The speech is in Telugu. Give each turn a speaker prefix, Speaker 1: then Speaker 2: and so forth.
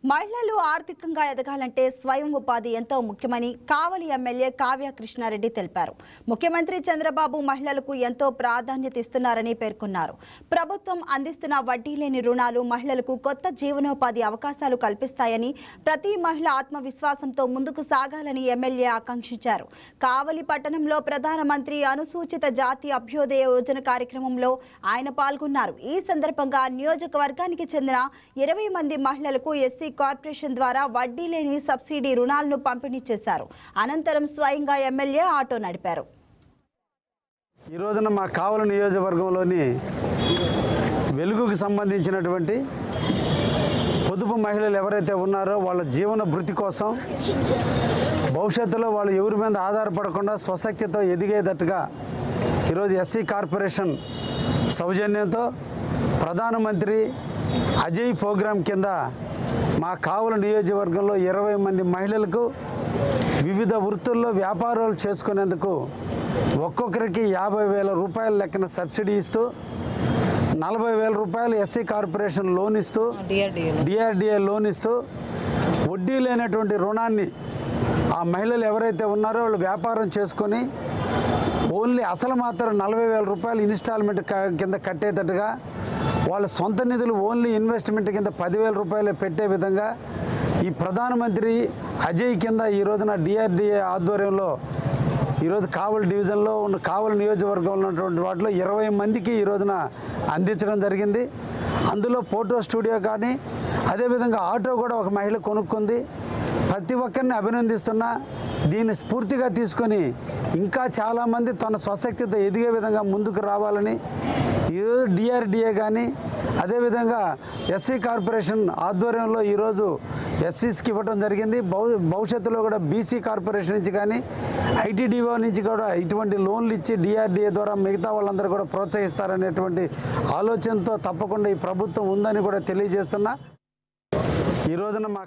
Speaker 1: మహిళలు ఆర్థికంగా ఎదగాలంటే స్వయం ఉపాధి ఎంతో ముఖ్యమని కావలి ఎమ్మెల్యే కావ్య కృష్ణారెడ్డి తెలిపారు. ముఖ్యమంత్రి చంద్రబాబు మహిళలకు ఎంతో ప్రాధాన్యత ఇస్తున్నారని పేర్కొన్నారు. ప్రభుత్వం అందిస్తున్న వడ్డీ లేని రుణాలు మహిళలకు కొత్త జీవనోపాధి అవకాశాలు కల్పిస్తాయని, ప్రతి మహిళ ఆత్మవిశ్వాసంతో ముందుకు సాగాలని ఎమ్మెల్యే ఆకాంక్షించారు. కావలి పట్టణంలో ప్రధానమంత్రి అనుసూచిత జాతి అభ్యుదయ యోజన కార్యక్రమంలో ఆయన పాల్గొన్నారు. ఈ సందర్భంగా నియోజకవర్గానికి చెందిన 20 మంది మహిళలకు ఎస్సీ కార్పొరేషన్ ద్వారా వడ్డీ లేని సబ్సిడీ రుణాలను పంపిణీ చేశారు. అనంతరం స్వయంగా ఎమ్మెల్యే ఆటో నడిపారు.
Speaker 2: ఈ రోజున మా కావలి నియోజకవర్గంలోని వెలుగుకు సంబంధించినటువంటి పొదుపు మహిళలు ఎవరైతే ఉన్నారో వాళ్ళ జీవన భృతి కోసం భవిష్యత్తులో వాళ్ళు ఎవరి మీద ఆధారపడకుండా స్వశక్తితో ఎదిగేటట్టుగా ఈరోజు ఎస్సీ కార్పొరేషన్ సౌజన్యంతో ప్రధానమంత్రి అజయ్ ప్రోగ్రాం కింద మా కావలి నియోజకవర్గంలో 20 మంది మహిళలకు వివిధ వృత్తుల్లో వ్యాపారాలు చేసుకునేందుకు ఒక్కొక్కరికి 50,000 రూపాయల లెక్కన సబ్సిడీ ఇస్తూ 40,000 రూపాయలు ఎస్సీ కార్పొరేషన్ లోన్ ఇస్తూ డిఆర్డిఏ లోన్ ఇస్తూ వడ్డీ లేనటువంటి రుణాన్ని ఆ మహిళలు ఎవరైతే ఉన్నారో వాళ్ళు వ్యాపారం చేసుకొని ఓన్లీ అసలు మాత్రం 40,000 రూపాయలు ఇన్స్టాల్మెంట్ కింద కట్టేటట్టుగా వాళ్ళ సొంత నిధులు ఓన్లీ ఇన్వెస్ట్మెంట్ కింద 10,000 రూపాయలు పెట్టే విధంగా ఈ ప్రధానమంత్రి అజయ్ కింద ఈ రోజున డిఆర్డిఏ ఆధ్వర్యంలో ఈరోజు కావలి డివిజన్లో ఉన్న కావలి నియోజకవర్గంలో ఉన్నటువంటి వాటిలో 20 మందికి ఈ రోజున అందించడం జరిగింది. అందులో ఫోటో స్టూడియో కానీ అదేవిధంగా ఆటో కూడా ఒక మహిళ కొనుక్కుంది. ప్రతి ఒక్కరిని అభినందిస్తున్నా. దీన్ని స్ఫూర్తిగా తీసుకొని ఇంకా చాలామంది తన స్వశక్తితో ఎదిగే విధంగా ముందుకు రావాలని ఈరోజు డిఆర్డిఏ కానీ అదేవిధంగా ఎస్సీ కార్పొరేషన్ ఆధ్వర్యంలో ఈరోజు ఎస్సీస్కి ఇవ్వడం జరిగింది. భవిష్యత్తులో కూడా బీసీ కార్పొరేషన్ నుంచి కానీ ఐటీడీఓ నుంచి కూడా ఇటువంటి లోన్లు ఇచ్చి డిఆర్డిఏ ద్వారా మిగతా వాళ్ళందరూ కూడా ప్రోత్సహిస్తారనేటువంటి ఆలోచనతో తప్పకుండా ఈ ప్రభుత్వం ఉందని కూడా తెలియజేస్తున్నా. ఈ రోజున మా